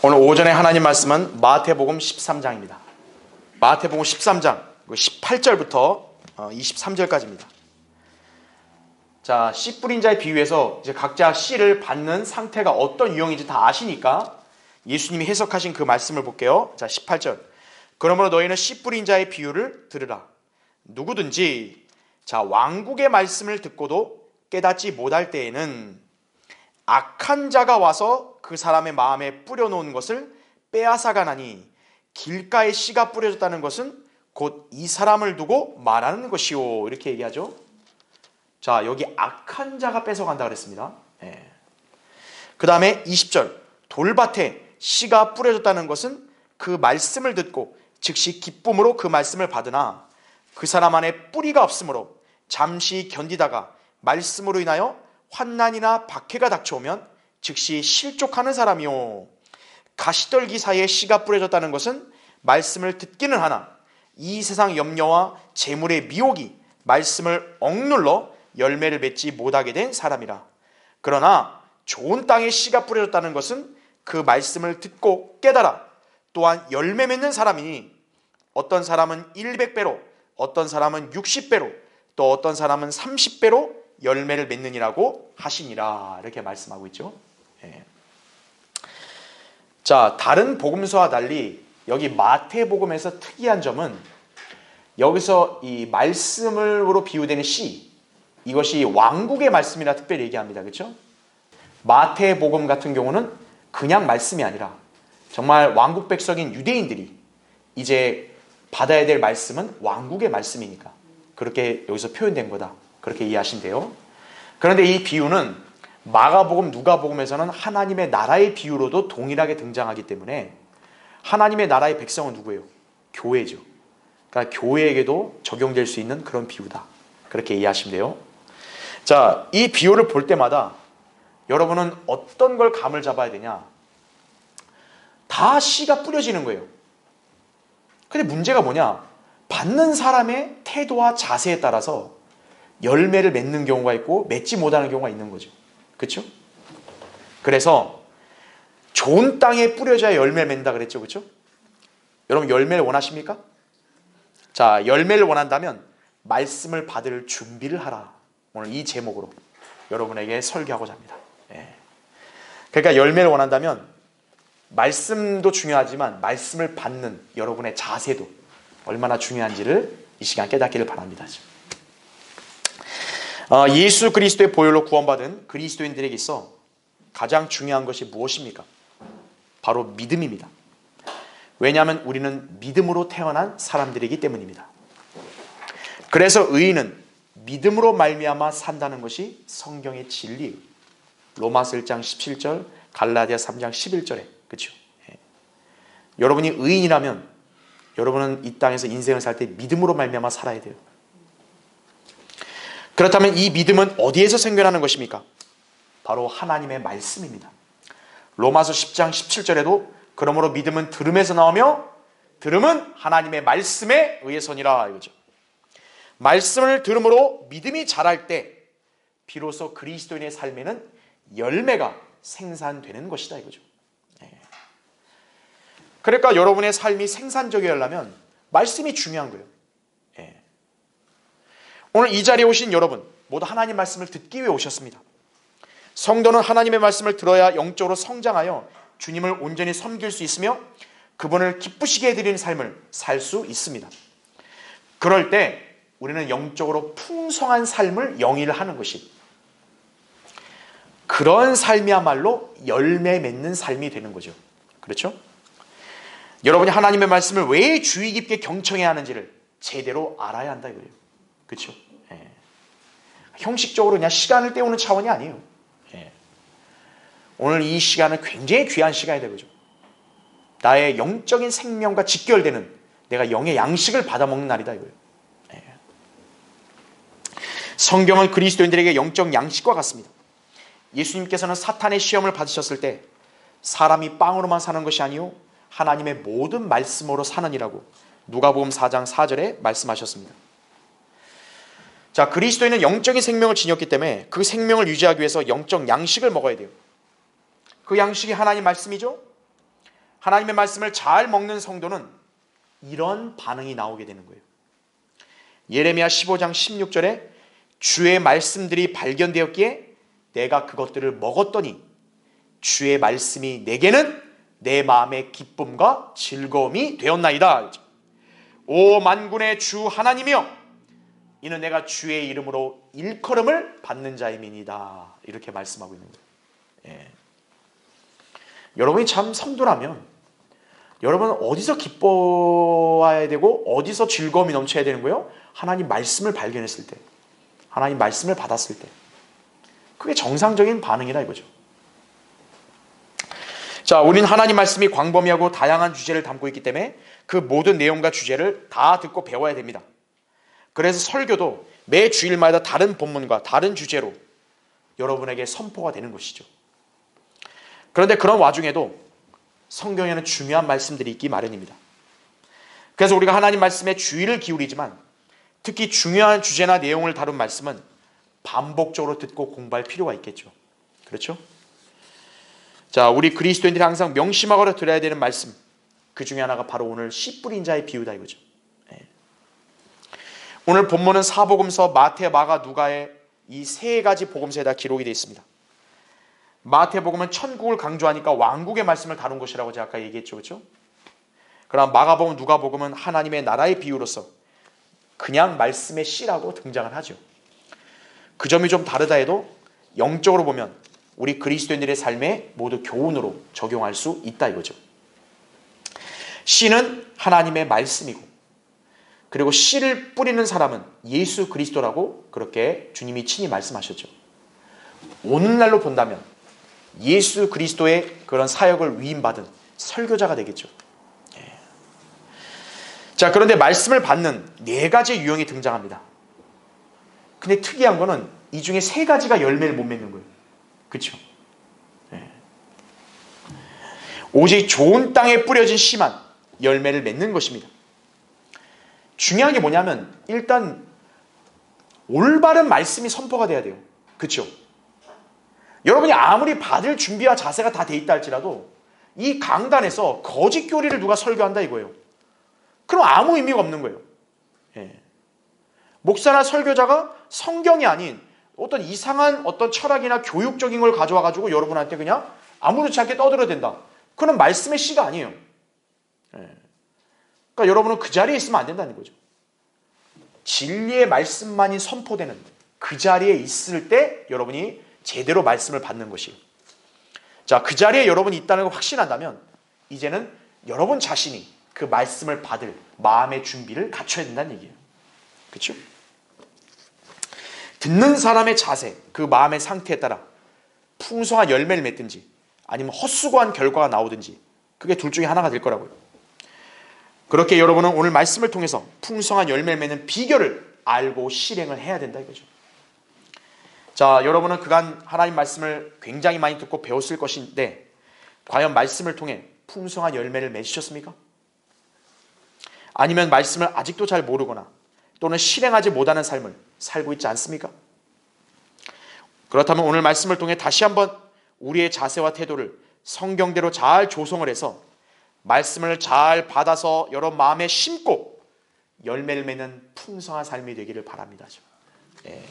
오늘 오전에 하나님 말씀은 마태복음 13장입니다. 마태복음 13장 18절부터 23절까지입니다. 자, 씨 뿌린 자의 비유에서 이제 각자 씨를 받는 상태가 어떤 유형인지 다 아시니까 예수님이 해석하신 그 말씀을 볼게요. 자, 18절. 그러므로 너희는 씨 뿌린 자의 비유를 들으라. 누구든지 왕국의 말씀을 듣고도 깨닫지 못할 때에는 악한 자가 와서 그 사람의 마음에 뿌려놓은 것을 빼앗아가 나니 길가에 씨가 뿌려졌다는 것은 곧 이 사람을 두고 말하는 것이요. 이렇게 얘기하죠. 자, 여기 악한 자가 뺏어간다 그랬습니다. 그 다음에 20절. 돌밭에 씨가 뿌려졌다는 것은 그 말씀을 듣고 즉시 기쁨으로 그 말씀을 받으나 그 사람 안에 뿌리가 없으므로 잠시 견디다가 말씀으로 인하여 환난이나 박해가 닥쳐오면 즉시 실족하는 사람이요. 가시떨기 사이에 씨가 뿌려졌다는 것은 말씀을 듣기는 하나 이 세상 염려와 재물의 미혹이 말씀을 억눌러 열매를 맺지 못하게 된 사람이라. 그러나 좋은 땅에 씨가 뿌려졌다는 것은 그 말씀을 듣고 깨달아 또한 열매 맺는 사람이니 어떤 사람은 100배로 어떤 사람은 60배로 또 어떤 사람은 30배로 열매를 맺느니라고 하시니라. 이렇게 말씀하고 있죠. 자, 다른 복음서와 달리 여기 마태복음에서 특이한 점은 여기서 이 말씀으로 비유되는 씨, 이것이 왕국의 말씀이라 특별히 얘기합니다. 그렇죠? 마태복음 같은 경우는 그냥 말씀이 아니라 정말 왕국 백성인 유대인들이 이제 받아야 될 말씀은 왕국의 말씀이니까 그렇게 여기서 표현된 거다. 그렇게 이해하신대요. 그런데 이 비유는 마가복음, 누가복음에서는 하나님의 나라의 비유로도 동일하게 등장하기 때문에 하나님의 나라의 백성은 누구예요? 교회죠. 그러니까 교회에게도 적용될 수 있는 그런 비유다. 그렇게 이해하시면 돼요. 자, 이 비유를 볼 때마다 여러분은 어떤 걸 감을 잡아야 되냐? 다 씨가 뿌려지는 거예요. 근데 문제가 뭐냐? 받는 사람의 태도와 자세에 따라서 열매를 맺는 경우가 있고 맺지 못하는 경우가 있는 거죠. 그렇죠? 그래서 좋은 땅에 뿌려져야 열매를 맺는다 그랬죠. 그렇죠? 여러분 열매를 원하십니까? 자, 열매를 원한다면 말씀을 받을 준비를 하라. 오늘 이 제목으로 여러분에게 설교하고자 합니다. 그러니까 열매를 원한다면 말씀도 중요하지만 말씀을 받는 여러분의 자세도 얼마나 중요한지를 이 시간 깨닫기를 바랍니다. 예수 그리스도의 보혈로 구원받은 그리스도인들에게 있어 가장 중요한 것이 무엇입니까? 바로 믿음입니다. 왜냐하면 우리는 믿음으로 태어난 사람들이기 때문입니다. 그래서 의인은 믿음으로 말미암아 산다는 것이 성경의 진리예요. 로마서 1장 17절, 갈라디아 3장 11절에. 그렇죠? 여러분이 의인이라면 여러분은 이 땅에서 인생을 살 때 믿음으로 말미암아 살아야 돼요. 그렇다면 이 믿음은 어디에서 생겨나는 것입니까? 바로 하나님의 말씀입니다. 로마서 10장 17절에도 그러므로 믿음은 들음에서 나오며 들음은 하나님의 말씀에 의해서니라 이거죠. 말씀을 들음으로 믿음이 자랄 때 비로소 그리스도인의 삶에는 열매가 생산되는 것이다 이거죠. 그러니까 여러분의 삶이 생산적이려면 말씀이 중요한 거예요. 오늘 이 자리에 오신 여러분 모두 하나님 말씀을 듣기 위해 오셨습니다. 성도는 하나님의 말씀을 들어야 영적으로 성장하여 주님을 온전히 섬길 수 있으며 그분을 기쁘시게 해드리는 삶을 살 수 있습니다. 그럴 때 우리는 영적으로 풍성한 삶을 영위를 하는 것이 그런 삶이야말로 열매 맺는 삶이 되는 거죠. 그렇죠? 여러분이 하나님의 말씀을 왜 주의 깊게 경청해야 하는지를 제대로 알아야 한다 이거예요. 그렇죠? 형식적으로 그냥 시간을 때우는 차원이 아니에요. 오늘 이 시간은 굉장히 귀한 시간이 되죠. 나의 영적인 생명과 직결되는 내가 영의 양식을 받아먹는 날이다 이거예요. 성경은 그리스도인들에게 영적 양식과 같습니다. 예수님께서는 사탄의 시험을 받으셨을 때 사람이 빵으로만 사는 것이 아니요 하나님의 모든 말씀으로 사느니라고 누가복음 4장 4절에 말씀하셨습니다. 자, 그리스도인은 영적인 생명을 지녔기 때문에 그 생명을 유지하기 위해서 영적 양식을 먹어야 돼요. 그 양식이 하나님 말씀이죠. 하나님의 말씀을 잘 먹는 성도는 이런 반응이 나오게 되는 거예요. 예레미야 15장 16절에 주의 말씀들이 발견되었기에 내가 그것들을 먹었더니 주의 말씀이 내게는 내 마음의 기쁨과 즐거움이 되었나이다. 오 만군의 주 하나님이여, 이는 내가 주의 이름으로 일컬음을 받는 자임이니이다. 이렇게 말씀하고 있는 거예요. 예. 여러분이 참 성도라면 여러분은 어디서 기뻐해야 되고 어디서 즐거움이 넘쳐야 되는 거예요? 하나님 말씀을 발견했을 때, 하나님 말씀을 받았을 때, 그게 정상적인 반응이라 이거죠. 자, 우리는 하나님 말씀이 광범위하고 다양한 주제를 담고 있기 때문에 그 모든 내용과 주제를 다 듣고 배워야 됩니다. 그래서 설교도 매 주일마다 다른 본문과 다른 주제로 여러분에게 선포가 되는 것이죠. 그런데 그런 와중에도 성경에는 중요한 말씀들이 있기 마련입니다. 그래서 우리가 하나님 말씀에 주의를 기울이지만 특히 중요한 주제나 내용을 다룬 말씀은 반복적으로 듣고 공부할 필요가 있겠죠. 그렇죠? 자, 우리 그리스도인들이 항상 명심하고 들어야 되는 말씀, 그 중에 하나가 바로 오늘 씨 뿌린 자의 비유다 이거죠. 네. 오늘 본문은 사복음서 마태, 마가, 누가의 이 세 가지 복음서에다 기록이 되어 있습니다. 마태복음은 천국을 강조하니까 왕국의 말씀을 다룬 것이라고 제가 아까 얘기했죠. 그렇죠? 그럼 마가복음, 누가복음은 하나님의 나라의 비유로서 그냥 말씀의 씨라고 등장을 하죠. 그 점이 좀 다르다 해도 영적으로 보면 우리 그리스도인들의 삶에 모두 교훈으로 적용할 수 있다 이거죠. 씨는 하나님의 말씀이고, 그리고 씨를 뿌리는 사람은 예수 그리스도라고 그렇게 주님이 친히 말씀하셨죠. 오늘날로 본다면 예수 그리스도의 그런 사역을 위임받은 설교자가 되겠죠. 자, 그런데 말씀을 받는 네 가지 유형이 등장합니다. 근데 특이한 거는 이 중에 세 가지가 열매를 못 맺는 거예요. 그렇죠? 오직 좋은 땅에 뿌려진 씨만 열매를 맺는 것입니다. 중요한 게 뭐냐면 일단 올바른 말씀이 선포가 돼야 돼요. 그렇죠? 여러분이 아무리 받을 준비와 자세가 다 돼 있다 할지라도 이 강단에서 거짓 교리를 누가 설교한다 이거예요. 그럼 아무 의미가 없는 거예요. 예. 목사나 설교자가 성경이 아닌 어떤 이상한 어떤 철학이나 교육적인 걸 가져와 가지고 여러분한테 그냥 아무렇지 않게 떠들어야 된다. 그건 말씀의 씨가 아니에요. 예. 그러니까 여러분은 그 자리에 있으면 안 된다는 거죠. 진리의 말씀만이 선포되는 그 자리에 있을 때 여러분이 제대로 말씀을 받는 것이에요. 자, 그 자리에 여러분이 있다는 걸 확신한다면 이제는 여러분 자신이 그 말씀을 받을 마음의 준비를 갖춰야 된다는 얘기예요. 그렇죠? 듣는 사람의 자세, 그 마음의 상태에 따라 풍성한 열매를 맺든지 아니면 헛수고한 결과가 나오든지 그게 둘 중에 하나가 될 거라고요. 그렇게 여러분은 오늘 말씀을 통해서 풍성한 열매를 맺는 비결을 알고 실행을 해야 된다 이거죠. 자, 여러분은 그간 하나님 말씀을 굉장히 많이 듣고 배웠을 것인데 과연 말씀을 통해 풍성한 열매를 맺으셨습니까? 아니면 말씀을 아직도 잘 모르거나 또는 실행하지 못하는 삶을 살고 있지 않습니까? 그렇다면 오늘 말씀을 통해 다시 한번 우리의 자세와 태도를 성경대로 잘 조성을 해서 말씀을 잘 받아서 여러분 마음에 심고 열매를 맺는 풍성한 삶이 되기를 바랍니다. 네.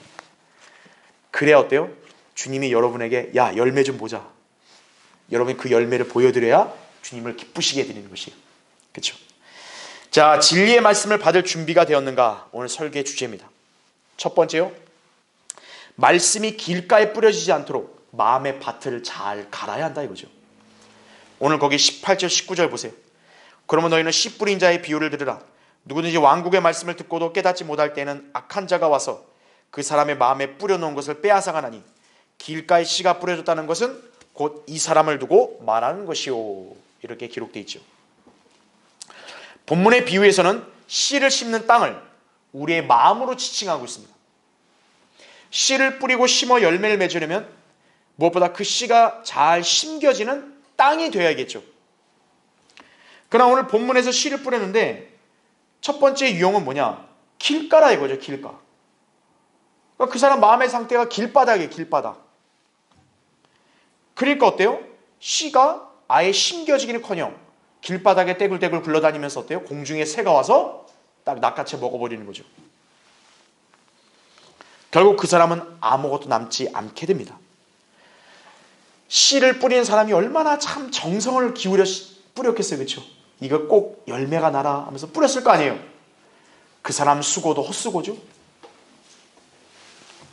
그래 어때요? 주님이 여러분에게 야 열매 좀 보자. 여러분이 그 열매를 보여드려야 주님을 기쁘시게 해드리는 것이에요. 그렇죠? 자, 진리의 말씀을 받을 준비가 되었는가? 오늘 설교의 주제입니다. 첫 번째요. 말씀이 길가에 뿌려지지 않도록 마음의 밭을 잘 갈아야 한다 이거죠. 오늘 거기 18절 19절 보세요. 그러면 너희는 씨 뿌린 자의 비유를 들으라. 누구든지 왕국의 말씀을 듣고도 깨닫지 못할 때는 악한 자가 와서 그 사람의 마음에 뿌려놓은 것을 빼앗아가나니 길가에 씨가 뿌려졌다는 것은 곧 이 사람을 두고 말하는 것이요. 이렇게 기록되어 있죠. 본문의 비유에서는 씨를 심는 땅을 우리의 마음으로 지칭하고 있습니다. 씨를 뿌리고 심어 열매를 맺으려면 무엇보다 그 씨가 잘 심겨지는 땅이 되어야겠죠. 그러나 오늘 본문에서 씨를 뿌렸는데 첫 번째 유형은 뭐냐? 길가라 이거죠. 길가. 그러니까 그 사람 마음의 상태가 길바닥이에요. 길바닥. 그러니까 어때요? 씨가 아예 심겨지기는커녕 길바닥에 떼굴떼굴 굴러다니면서 어때요? 공중에 새가 와서 딱 낚아채 먹어버리는 거죠. 결국 그 사람은 아무것도 남지 않게 됩니다. 씨를 뿌리는 사람이 얼마나 참 정성을 기울여 뿌렸겠어요. 그렇죠? 이거 꼭 열매가 나라 하면서 뿌렸을 거 아니에요. 그 사람 수고도 헛수고죠.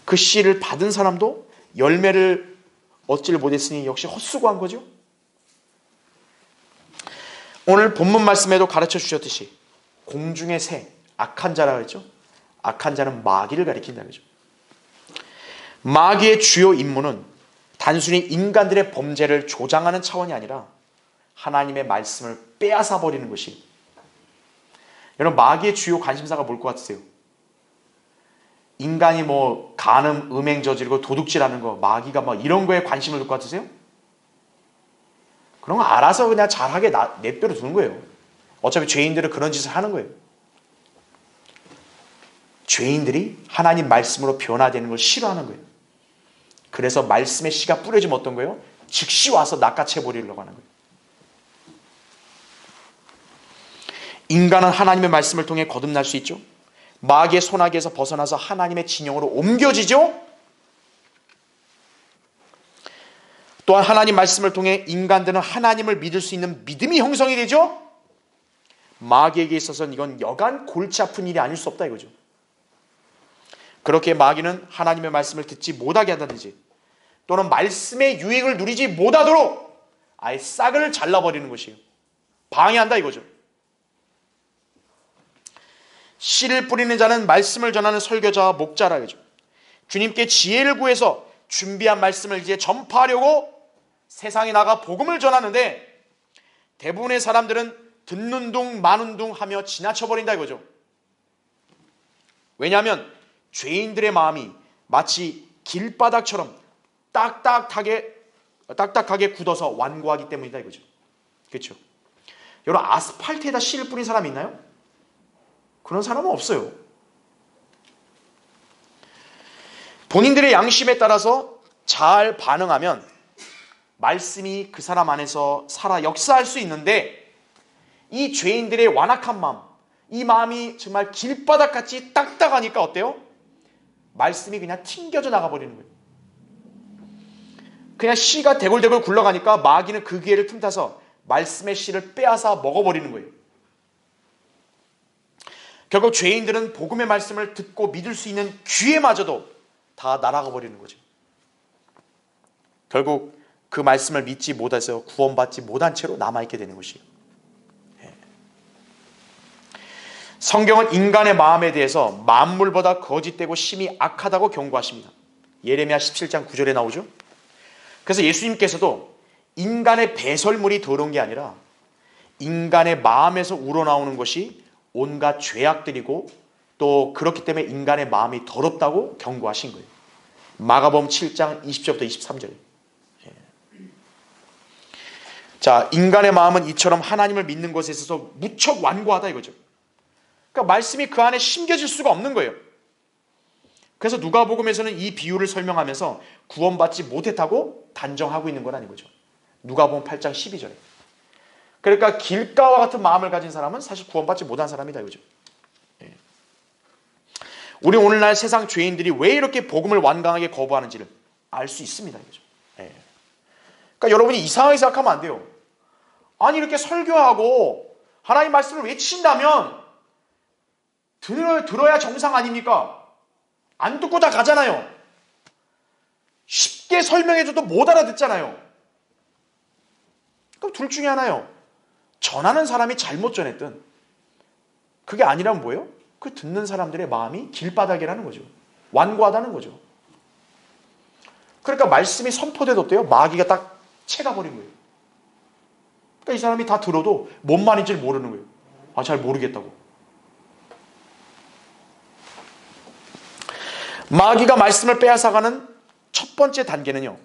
그 씨를 받은 사람도 열매를 얻지를 못했으니 역시 헛수고한 거죠. 오늘 본문 말씀에도 가르쳐 주셨듯이 공중의 새, 악한 자라 그랬죠. 악한 자는 마귀를 가리킨다 그죠. 마귀의 주요 임무는 단순히 인간들의 범죄를 조장하는 차원이 아니라 하나님의 말씀을 빼앗아 버리는 것이. 여러분, 마귀의 주요 관심사가 뭘 것 같으세요? 인간이 뭐 간음, 음행 저지르고 도둑질하는 거, 마귀가 막 이런 거에 관심을 둘 것 같으세요? 그런 거 알아서 그냥 잘하게 내버려 두는 거예요. 어차피 죄인들은 그런 짓을 하는 거예요. 죄인들이 하나님 말씀으로 변화되는 걸 싫어하는 거예요. 그래서 말씀의 씨가 뿌려지면 어떤 거예요? 즉시 와서 낚아채 버리려고 하는 거예요. 인간은 하나님의 말씀을 통해 거듭날 수 있죠. 마귀의 손아귀에서 벗어나서 하나님의 진영으로 옮겨지죠. 또한 하나님 말씀을 통해 인간들은 하나님을 믿을 수 있는 믿음이 형성이 되죠. 마귀에게 있어서는 이건 여간 골치 아픈 일이 아닐 수 없다 이거죠. 그렇게 마귀는 하나님의 말씀을 듣지 못하게 한다든지 또는 말씀의 유익을 누리지 못하도록 아예 싹을 잘라버리는 것이에요. 방해한다 이거죠. 씨를 뿌리는 자는 말씀을 전하는 설교자와 목자라 이거죠. 주님께 지혜를 구해서 준비한 말씀을 이제 전파하려고 세상에 나가 복음을 전하는데 대부분의 사람들은 듣는 둥 마는 둥 하며 지나쳐버린다 이거죠. 왜냐하면 죄인들의 마음이 마치 길바닥처럼 딱딱하게 굳어서 완고하기 때문이다 이거죠. 그렇죠? 여러분, 아스팔트에다 씨를 뿌린 사람이 있나요? 그런 사람은 없어요. 본인들의 양심에 따라서 잘 반응하면 말씀이 그 사람 안에서 살아 역사할 수 있는데 이 죄인들의 완악한 마음, 이 마음이 정말 길바닥같이 딱딱하니까 어때요? 말씀이 그냥 튕겨져 나가버리는 거예요. 그냥 씨가 대굴대굴 굴러가니까 마귀는 그 기회를 틈타서 말씀의 씨를 빼앗아 먹어버리는 거예요. 결국 죄인들은 복음의 말씀을 듣고 믿을 수 있는 기회마저도 다 날아가 버리는 거죠. 결국 그 말씀을 믿지 못해서 구원받지 못한 채로 남아있게 되는 것이에요. 성경은 인간의 마음에 대해서 만물보다 거짓되고 심히 악하다고 경고하십니다. 예레미야 17장 9절에 나오죠. 그래서 예수님께서도 인간의 배설물이 더러운 게 아니라 인간의 마음에서 우러나오는 것이 온갖 죄악들이고 또 그렇기 때문에 인간의 마음이 더럽다고 경고하신 거예요. 마가복음 7장 20절부터 23절. 자, 인간의 마음은 이처럼 하나님을 믿는 것에 있어서 무척 완고하다 이거죠. 그러니까 말씀이 그 안에 심겨질 수가 없는 거예요. 그래서 누가복음에서는 이 비유를 설명하면서 구원받지 못했다고 단정하고 있는 거라는 거죠. 누가복음 8장 12절에. 그러니까 길가와 같은 마음을 가진 사람은 사실 구원받지 못한 사람이다 이거죠. 우리 오늘날 세상 죄인들이 왜 이렇게 복음을 완강하게 거부하는지를 알 수 있습니다 이거죠. 그러니까 여러분이 이상하게 생각하면 안 돼요. 아니 이렇게 설교하고 하나님 말씀을 외친다면 들어야 정상 아닙니까? 안 듣고 다 가잖아요. 쉽게 설명해줘도 못 알아듣잖아요. 그럼 둘 중에 하나요. 전하는 사람이 잘못 전했든 그게 아니라면 뭐예요? 그 듣는 사람들의 마음이 길바닥이라는 거죠. 완고하다는 거죠. 그러니까 말씀이 선포돼도 어때요? 마귀가 딱 채가버린 거예요. 그러니까 이 사람이 다 들어도 뭔 말인지 모르는 거예요. 아, 잘 모르겠다고. 마귀가 말씀을 빼앗아가는 첫 번째 단계는요,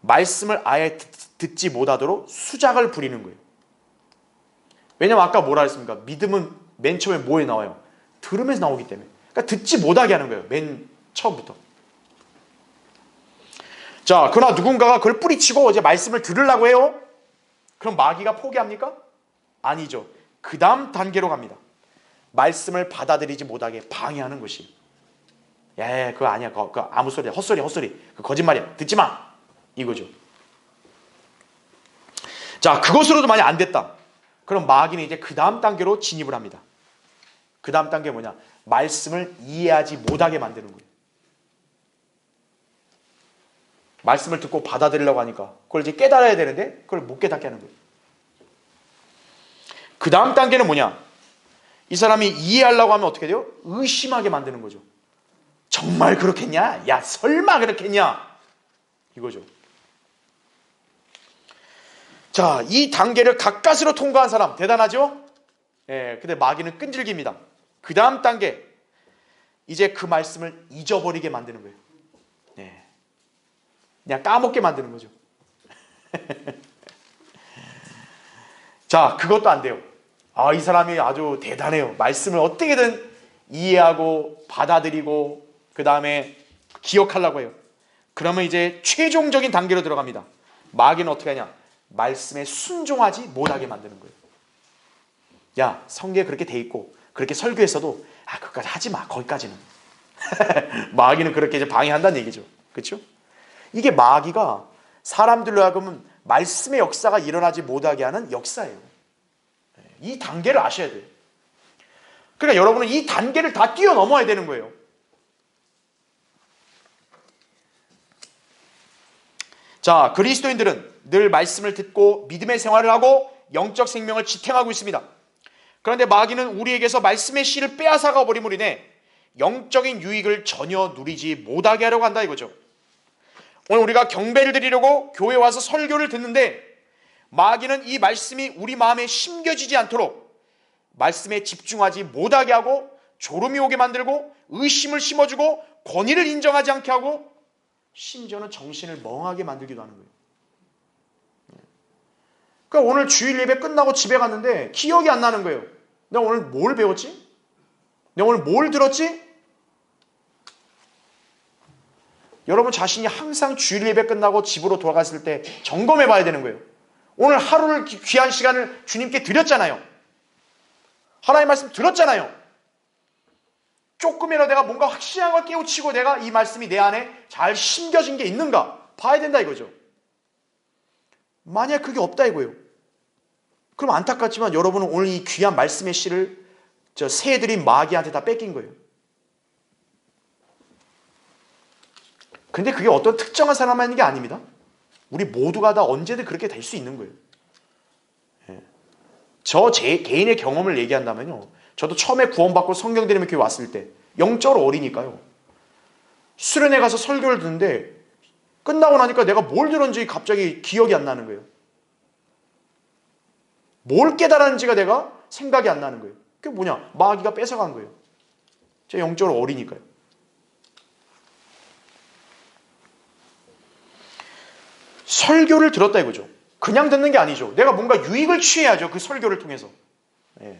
말씀을 아예 듣지 못하도록 수작을 부리는 거예요. 왜냐면 아까 뭐라 했습니까? 믿음은 맨 처음에 뭐에 나와요? 들으면서 나오기 때문에. 그러니까 듣지 못하게 하는 거예요. 맨 처음부터. 자, 그러나 누군가가 그걸 뿌리치고 이제 말씀을 들으려고 해요. 그럼 마귀가 포기합니까? 아니죠. 그 다음 단계로 갑니다. 말씀을 받아들이지 못하게 방해하는 것이. 야, 그거 아니야. 그거 아무 소리야. 헛소리. 그 거짓말이야. 듣지 마. 이거죠. 자, 그것으로도 만약 안 됐다. 그럼 마귀는 이제 그 다음 단계로 진입을 합니다. 그 다음 단계 뭐냐? 말씀을 이해하지 못하게 만드는 거예요. 말씀을 듣고 받아들이려고 하니까 그걸 이제 깨달아야 되는데 그걸 못 깨닫게 하는 거예요. 그 다음 단계는 뭐냐? 이 사람이 이해하려고 하면 어떻게 돼요? 의심하게 만드는 거죠. 정말 그렇겠냐? 야, 설마 그렇겠냐? 이거죠. 자, 이 단계를 가까스로 통과한 사람 대단하죠? 예, 근데 마귀는 끈질깁니다. 그 다음 단계, 이제 그 말씀을 잊어버리게 만드는 거예요. 예, 그냥 까먹게 만드는 거죠. 자, 그것도 안 돼요. 아, 이 사람이 아주 대단해요. 말씀을 어떻게든 이해하고 받아들이고 그 다음에 기억하려고 해요. 그러면 이제 최종적인 단계로 들어갑니다. 마귀는 어떻게 하냐? 말씀에 순종하지 못하게 만드는 거예요. 야, 성경에 그렇게 돼 있고 그렇게 설교했어도 그것까지 하지 마. 거기까지는. 마귀는 그렇게 이제 방해한다는 얘기죠. 그렇죠? 이게 마귀가 사람들로 하여금 말씀의 역사가 일어나지 못하게 하는 역사예요. 이 단계를 아셔야 돼요. 그러니까 여러분은 이 단계를 다 뛰어넘어야 되는 거예요. 자, 그리스도인들은 늘 말씀을 듣고 믿음의 생활을 하고 영적 생명을 지탱하고 있습니다. 그런데 마귀는 우리에게서 말씀의 씨를 빼앗아가 버림으로 인해 영적인 유익을 전혀 누리지 못하게 하려고 한다 이거죠. 오늘 우리가 경배를 드리려고 교회에 와서 설교를 듣는데 마귀는 이 말씀이 우리 마음에 심겨지지 않도록 말씀에 집중하지 못하게 하고 졸음이 오게 만들고 의심을 심어주고 권위를 인정하지 않게 하고 심지어는 정신을 멍하게 만들기도 하는 거예요. 그러니까 오늘 주일 예배 끝나고 집에 갔는데 기억이 안 나는 거예요. 내가 오늘 뭘 배웠지? 내가 오늘 뭘 들었지? 여러분 자신이 항상 주일 예배 끝나고 집으로 돌아갔을 때 점검해 봐야 되는 거예요. 오늘 하루를 귀한 시간을 주님께 드렸잖아요. 하나님의 말씀 들었잖아요. 조금이라도 내가 뭔가 확실한 걸 깨우치고 내가 이 말씀이 내 안에 잘 심겨진 게 있는가 봐야 된다 이거죠. 만약 그게 없다 이거예요. 그럼 안타깝지만 여러분은 오늘 이 귀한 말씀의 씨를 저 새들인 마귀한테 다 뺏긴 거예요. 근데 그게 어떤 특정한 사람만 있는 게 아닙니다. 우리 모두가 다 언제든 그렇게 될 수 있는 거예요. 제 개인의 경험을 얘기한다면요. 저도 처음에 구원받고 성경 들으면 교회 왔을 때 영적으로 어리니까요. 수련회 가서 설교를 듣는데 끝나고 나니까 내가 뭘 들었는지 갑자기 기억이 안 나는 거예요. 뭘 깨달았는지가 내가 생각이 안 나는 거예요. 그게 뭐냐? 마귀가 뺏어간 거예요. 제가 영적으로 어리니까요. 설교를 들었다 이거죠. 그냥 듣는 게 아니죠. 내가 뭔가 유익을 취해야죠. 그 설교를 통해서. 예.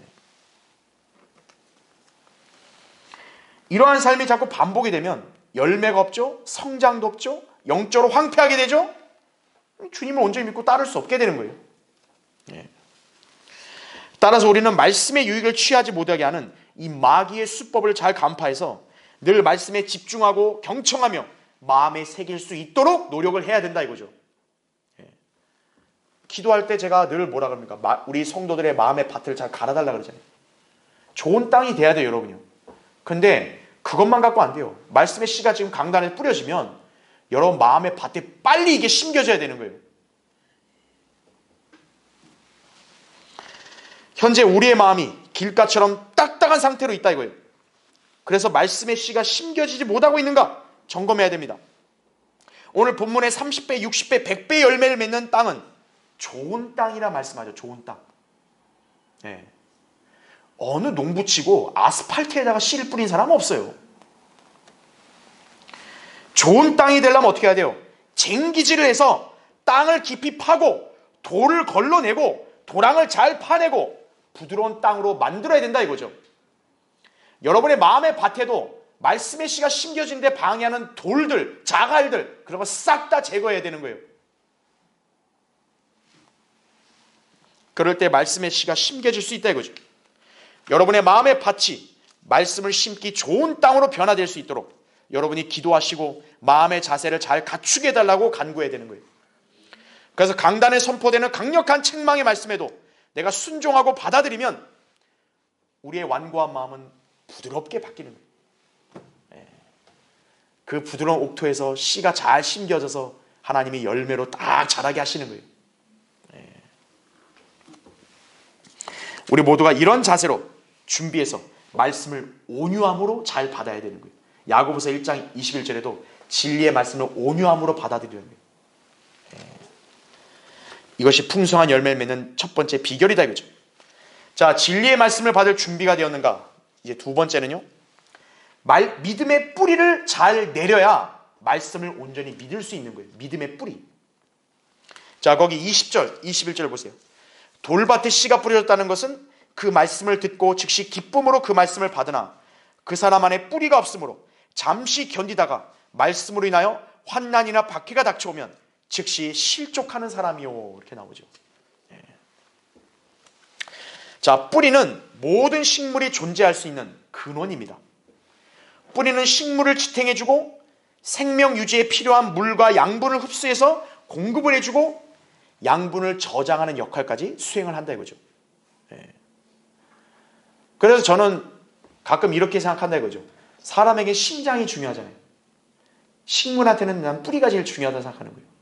이러한 삶이 자꾸 반복이 되면 열매가 없죠. 성장도 없죠. 영적으로 황폐하게 되죠. 주님을 온전히 믿고 따를 수 없게 되는 거예요. 예. 따라서 우리는 말씀의 유익을 취하지 못하게 하는 이 마귀의 수법을 잘 간파해서 늘 말씀에 집중하고 경청하며 마음에 새길 수 있도록 노력을 해야 된다 이거죠. 예. 기도할 때 제가 늘 뭐라 그럽니까? 우리 성도들의 마음의 밭을 잘 갈아달라 그러잖아요. 좋은 땅이 돼야 돼요, 여러분요. 근데 그것만 갖고 안 돼요. 말씀의 씨가 지금 강단에 뿌려지면 여러분 마음의 밭에 빨리 이게 심겨져야 되는 거예요. 현재 우리의 마음이 길가처럼 딱딱한 상태로 있다 이거예요. 그래서 말씀의 씨가 심겨지지 못하고 있는가 점검해야 됩니다. 오늘 본문의 30배, 60배, 100배의 열매를 맺는 땅은 좋은 땅이라 말씀하죠. 좋은 땅. 네. 어느 농부치고 아스팔트에다가 씨를 뿌린 사람은 없어요. 좋은 땅이 되려면 어떻게 해야 돼요? 쟁기질을 해서 땅을 깊이 파고 돌을 걸러내고 도랑을 잘 파내고 부드러운 땅으로 만들어야 된다 이거죠. 여러분의 마음의 밭에도 말씀의 씨가 심겨지는데 방해하는 돌들, 자갈들 그런 거 싹 다 제거해야 되는 거예요. 그럴 때 말씀의 씨가 심겨질 수 있다 이거죠. 여러분의 마음의 밭이 말씀을 심기 좋은 땅으로 변화될 수 있도록 여러분이 기도하시고 마음의 자세를 잘 갖추게 해달라고 간구해야 되는 거예요. 그래서 강단에 선포되는 강력한 책망의 말씀에도 내가 순종하고 받아들이면 우리의 완고한 마음은 부드럽게 바뀌는 거예요. 그 부드러운 옥토에서 씨가 잘 심겨져서 하나님이 열매로 딱 자라게 하시는 거예요. 우리 모두가 이런 자세로 준비해서 말씀을 온유함으로 잘 받아야 되는 거예요. 야고보서 1장 21절에도 진리의 말씀을 온유함으로 받아들이는 거예요. 이것이 풍성한 열매를 맺는 첫 번째 비결이다 이거죠. 자, 진리의 말씀을 받을 준비가 되었는가? 이제 두 번째는요. 믿음의 뿌리를 잘 내려야 말씀을 온전히 믿을 수 있는 거예요. 믿음의 뿌리. 자, 거기 20절, 21절 보세요. 돌밭에 씨가 뿌려졌다는 것은 그 말씀을 듣고 즉시 기쁨으로 그 말씀을 받으나 그 사람 안에 뿌리가 없으므로 잠시 견디다가 말씀으로 인하여 환난이나 박해가 닥쳐오면 즉시 실족하는 사람이요. 이렇게 나오죠. 자, 뿌리는 모든 식물이 존재할 수 있는 근원입니다. 뿌리는 식물을 지탱해주고 생명 유지에 필요한 물과 양분을 흡수해서 공급을 해주고 양분을 저장하는 역할까지 수행을 한다 이거죠. 그래서 저는 가끔 이렇게 생각한다 이거죠. 사람에게 심장이 중요하잖아요. 식물한테는 난 뿌리가 제일 중요하다고 생각하는 거예요.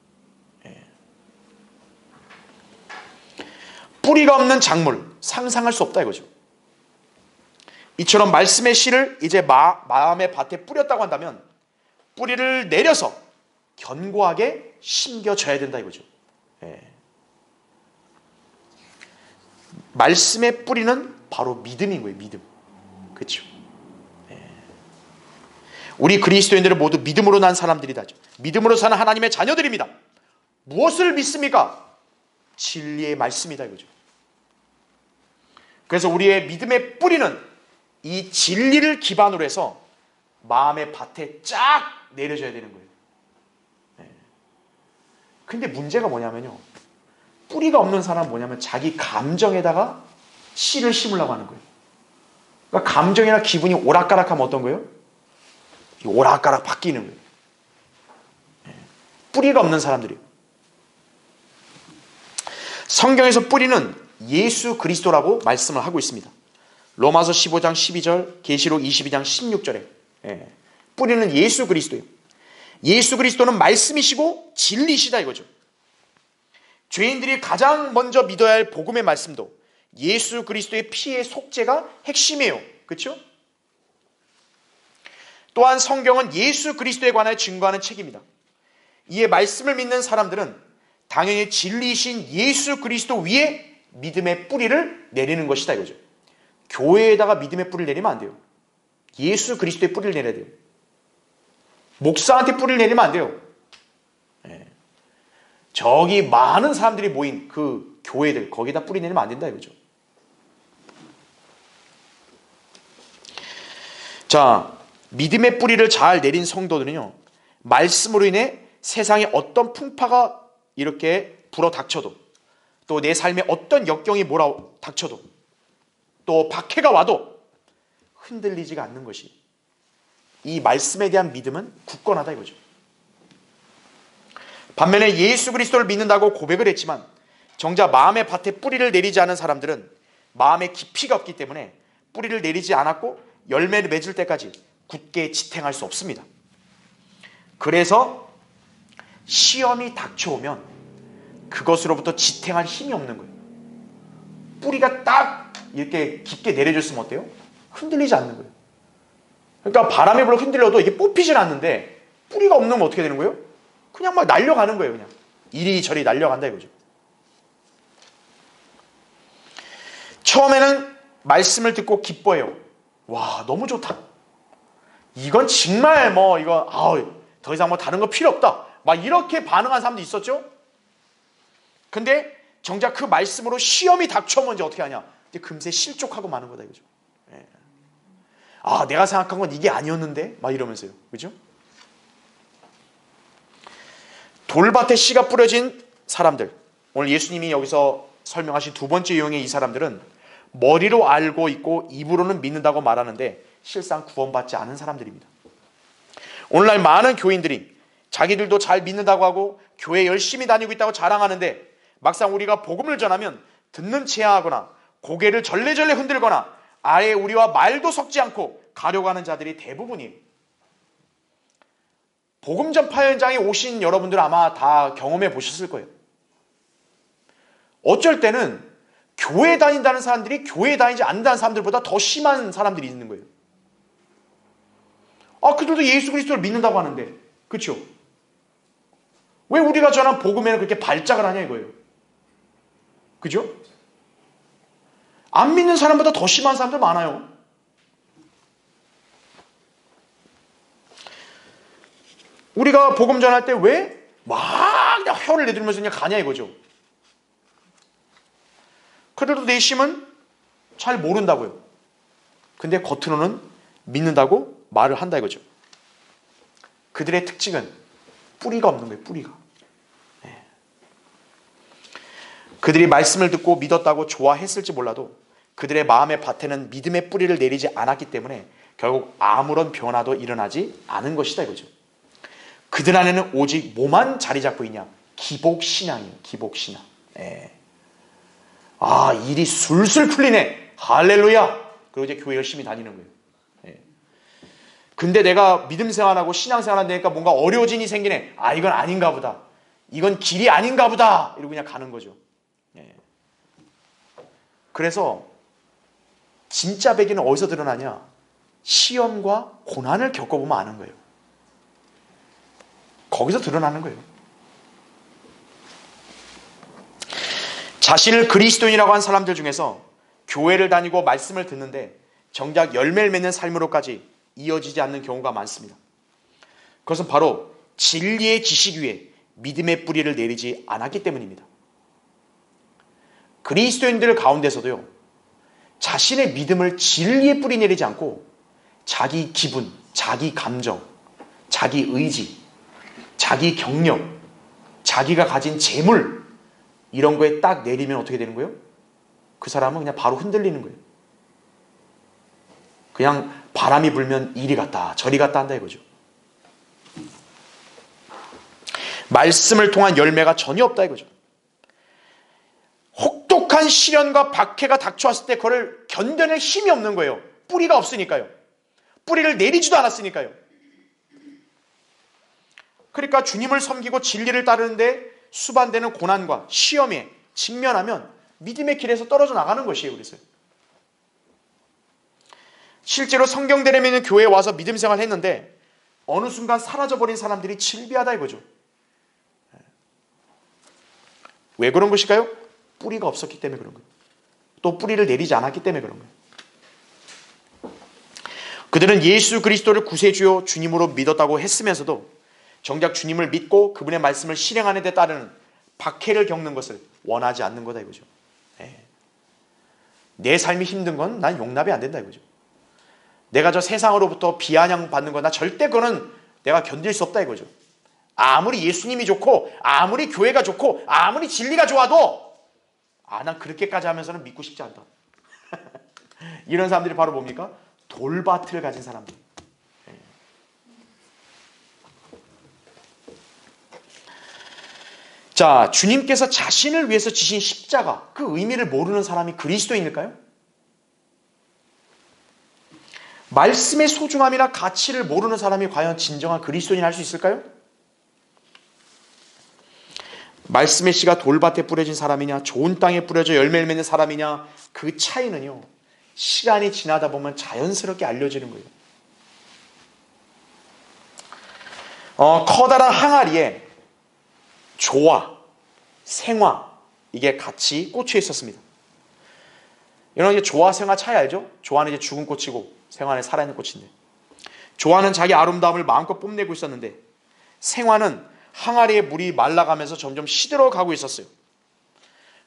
뿌리가 없는 작물 상상할 수 없다 이거죠. 이처럼 말씀의 씨를 이제 마음의 밭에 뿌렸다고 한다면 뿌리를 내려서 견고하게 심겨져야 된다 이거죠. 말씀의 뿌리는 바로 믿음인 거예요. 믿음. 그렇죠. 우리 그리스도인들은 모두 믿음으로 난 사람들이다. 믿음으로 사는 하나님의 자녀들입니다. 무엇을 믿습니까? 진리의 말씀이다 이거죠. 그래서 우리의 믿음의 뿌리는 이 진리를 기반으로 해서 마음의 밭에 쫙 내려져야 되는 거예요. 근데 문제가 뭐냐면요. 뿌리가 없는 사람은 뭐냐면 자기 감정에다가 씨를 심으려고 하는 거예요. 그러니까 감정이나 기분이 오락가락하면 어떤 거예요? 오락가락 바뀌는 거예요. 뿌리가 없는 사람들이에요. 성경에서 뿌리는 예수 그리스도라고 말씀을 하고 있습니다. 로마서 15장 12절, 계시록 22장 16절에 뿌리는 예수 그리스도예요. 예수 그리스도는 말씀이시고 진리시다 이거죠. 죄인들이 가장 먼저 믿어야 할 복음의 말씀도 예수 그리스도의 피의 속죄가 핵심이에요. 그렇죠? 또한 성경은 예수 그리스도에 관하여 증거하는 책입니다. 이에 말씀을 믿는 사람들은 당연히 진리이신 예수 그리스도 위에 믿음의 뿌리를 내리는 것이다 이거죠. 교회에다가 믿음의 뿌리를 내리면 안 돼요. 예수 그리스도의 뿌리를 내려야 돼요. 목사한테 뿌리를 내리면 안 돼요. 저기 많은 사람들이 모인 그 교회들 거기다 뿌리 내리면 안 된다 이거죠. 자, 믿음의 뿌리를 잘 내린 성도들은요, 말씀으로 인해 세상에 어떤 풍파가 이렇게 불어 닥쳐도, 또 내 삶에 어떤 역경이 몰아 닥쳐도, 또 박해가 와도 흔들리지가 않는 것이, 이 말씀에 대한 믿음은 굳건하다 이거죠. 반면에 예수 그리스도를 믿는다고 고백을 했지만 정작 마음의 밭에 뿌리를 내리지 않은 사람들은 마음에 깊이가 없기 때문에 뿌리를 내리지 않았고 열매를 맺을 때까지 굳게 지탱할 수 없습니다. 그래서 시험이 닥쳐오면 그것으로부터 지탱할 힘이 없는 거예요. 뿌리가 딱 이렇게 깊게 내려졌으면 어때요? 흔들리지 않는 거예요. 그러니까 바람에 불어 흔들려도 이게 뽑히진 않는데 뿌리가 없는 건 어떻게 되는 거예요? 그냥 막 날려가는 거예요. 그냥 이리저리 날려간다 이거죠. 처음에는 말씀을 듣고 기뻐해요. 와, 너무 좋다. 이건 정말 더 이상 다른 거 필요 없다. 막 이렇게 반응한 사람도 있었죠. 근데 정작 그 말씀으로 시험이 닥쳐오면 이제 어떻게 하냐? 이제 금세 실족하고 마는 거다 이거죠. 내가 생각한 건 이게 아니었는데 막 이러면서요. 그죠? 돌밭에 씨가 뿌려진 사람들, 오늘 예수님이 여기서 설명하신 두 번째 유형의 이 사람들은 머리로 알고 있고 입으로는 믿는다고 말하는데 실상 구원받지 않은 사람들입니다. 오늘날 많은 교인들이 자기들도 잘 믿는다고 하고 교회 열심히 다니고 있다고 자랑하는데 막상 우리가 복음을 전하면 듣는 체하거나 고개를 절레절레 흔들거나 아예 우리와 말도 섞지 않고 가려고 하는 자들이 대부분이에요. 복음 전파 현장에 오신 여러분들 아마 다 경험해 보셨을 거예요. 어쩔 때는 교회 다닌다는 사람들이 교회 다니지 않는다는 사람들보다 더 심한 사람들이 있는 거예요. 그들도 예수 그리스도를 믿는다고 하는데, 그렇죠? 왜 우리가 전한 복음에는 그렇게 발작을 하냐 이거예요. 그죠? 안 믿는 사람보다 더 심한 사람들 많아요. 우리가 복음 전할 때 왜 막 그냥 혀를 내두르면서 그냥 가냐 이거죠. 그래도 내심은 잘 모른다고요. 근데 겉으로는 믿는다고 말을 한다 이거죠. 그들의 특징은 뿌리가 없는 거예요. 뿌리가. 그들이 말씀을 듣고 믿었다고 좋아했을지 몰라도 그들의 마음의 밭에는 믿음의 뿌리를 내리지 않았기 때문에 결국 아무런 변화도 일어나지 않은 것이다 이거죠. 그들 안에는 오직 뭐만 자리 잡고 있냐? 기복신앙이에요. 기복신앙. 일이 술술 풀리네. 할렐루야. 그리고 이제 교회 열심히 다니는 거예요. 근데 내가 믿음 생활하고 신앙 생활하니까 뭔가 어려워진이 생기네. 이건 아닌가 보다. 이건 길이 아닌가 보다. 이러고 그냥 가는 거죠. 그래서 진짜 백이는 어디서 드러나냐? 시험과 고난을 겪어보면 아는 거예요. 거기서 드러나는 거예요. 자신을 그리스도인이라고 한 사람들 중에서 교회를 다니고 말씀을 듣는데 정작 열매를 맺는 삶으로까지 이어지지 않는 경우가 많습니다. 그것은 바로 진리의 지식 위에 믿음의 뿌리를 내리지 않았기 때문입니다. 그리스도인들 가운데서도요, 자신의 믿음을 진리의 뿌리 내리지 않고 자기 기분, 자기 감정, 자기 의지, 자기 경력, 자기가 가진 재물 이런 거에 딱 내리면 어떻게 되는 거예요? 그 사람은 그냥 바로 흔들리는 거예요. 그냥 바람이 불면 이리 갔다 저리 갔다 한다 이거죠. 말씀을 통한 열매가 전혀 없다 이거죠. 혹독한 시련과 박해가 닥쳐왔을 때 그걸 견뎌낼 힘이 없는 거예요. 뿌리가 없으니까요. 뿌리를 내리지도 않았으니까요. 그러니까 주님을 섬기고 진리를 따르는데 수반되는 고난과 시험에 직면하면 믿음의 길에서 떨어져 나가는 것이에요. 그래서 실제로 성경대로 믿는 교회에 와서 믿음 생활을 했는데 어느 순간 사라져버린 사람들이 질비하다 이거죠. 왜 그런 것일까요? 뿌리가 없었기 때문에 그런 거예요. 또 뿌리를 내리지 않았기 때문에 그런 거예요. 그들은 예수 그리스도를 구세주요 주님으로 믿었다고 했으면서도 정작 주님을 믿고 그분의 말씀을 실행하는 데 따르는 박해를 겪는 것을 원하지 않는 거다 이거죠. 내 삶이 힘든 건 난 용납이 안 된다 이거죠. 내가 저 세상으로부터 비아냥 받는 건 나 절대 그거는 내가 견딜 수 없다 이거죠. 아무리 예수님이 좋고 아무리 교회가 좋고 아무리 진리가 좋아도 난 그렇게까지 하면서는 믿고 싶지 않다. 이런 사람들이 바로 뭡니까? 돌밭을 가진 사람들. 자, 주님께서 자신을 위해서 지신 십자가, 그 의미를 모르는 사람이 그리스도인일까요? 말씀의 소중함이나 가치를 모르는 사람이 과연 진정한 그리스도인이 할 수 있을까요? 말씀의 씨가 돌밭에 뿌려진 사람이냐, 좋은 땅에 뿌려져 열매를 맺는 사람이냐, 그 차이는요, 시간이 지나다 보면 자연스럽게 알려지는 거예요. 커다란 항아리에 조화, 생화, 이게 같이 꽂혀 있었습니다. 이런 이제 조화, 생화 차이 알죠? 조화는 이제 죽은 꽃이고 생화는 살아있는 꽃인데, 조화는 자기 아름다움을 마음껏 뽐내고 있었는데 생화는 항아리의 물이 말라가면서 점점 시들어가고 있었어요.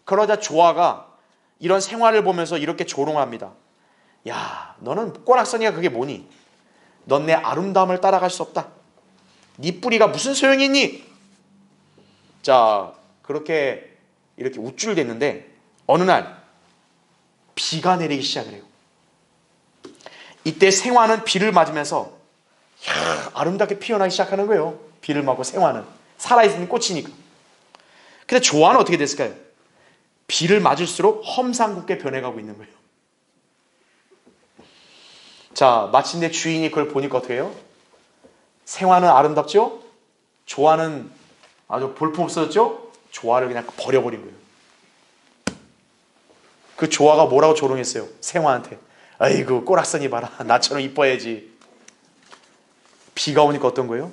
그러자 조화가 이런 생화를 보면서 이렇게 조롱합니다. 야, 너는 꼬락서니가 그게 뭐니? 넌 내 아름다움을 따라갈 수 없다. 네 뿌리가 무슨 소용이 있니? 자, 그렇게 이렇게 우쭐댔는데 어느 날 비가 내리기 시작을 해요. 이때 생화는 비를 맞으면서 아름답게 피어나기 시작하는 거예요. 비를 맞고 생화는 살아있는 꽃이니까. 근데 조화는 어떻게 됐을까요? 비를 맞을수록 험상궂게 변해가고 있는 거예요. 자, 마침내 주인이 그걸 보니까 어떻게 해요? 생화는 아름답죠? 조화는 아주 볼품없어졌죠? 조화를 그냥 버려버린 거예요. 그 조화가 뭐라고 조롱했어요? 생화한테. 아이고 꼬락서니 봐라. 나처럼 이뻐야지. 비가 오니까 어떤 거예요?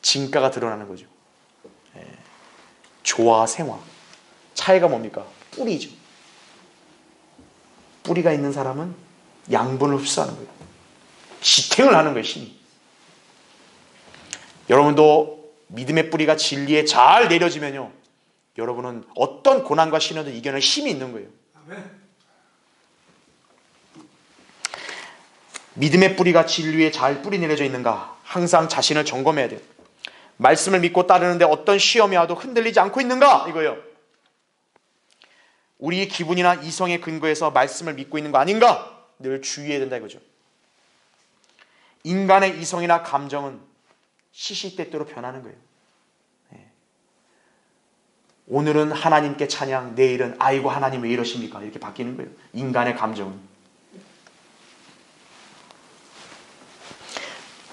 진가가 드러나는 거죠. 조화와 생화. 차이가 뭡니까? 뿌리죠. 뿌리가 있는 사람은 양분을 흡수하는 거예요. 지탱을 하는 거예요. 힘이. 여러분도 믿음의 뿌리가 진리에 잘 내려지면요, 여러분은 어떤 고난과 시련도 이겨낼 힘이 있는 거예요. 믿음의 뿌리가 진리에 잘 뿌리 내려져 있는가 항상 자신을 점검해야 돼요. 말씀을 믿고 따르는데 어떤 시험이 와도 흔들리지 않고 있는가 이거예요. 우리의 기분이나 이성의 근거에서 말씀을 믿고 있는 거 아닌가 늘 주의해야 된다 이거죠. 인간의 이성이나 감정은 시시때때로 변하는 거예요. 오늘은 하나님께 찬양, 내일은 아이고 하나님 왜 이러십니까 이렇게 바뀌는 거예요. 인간의 감정은.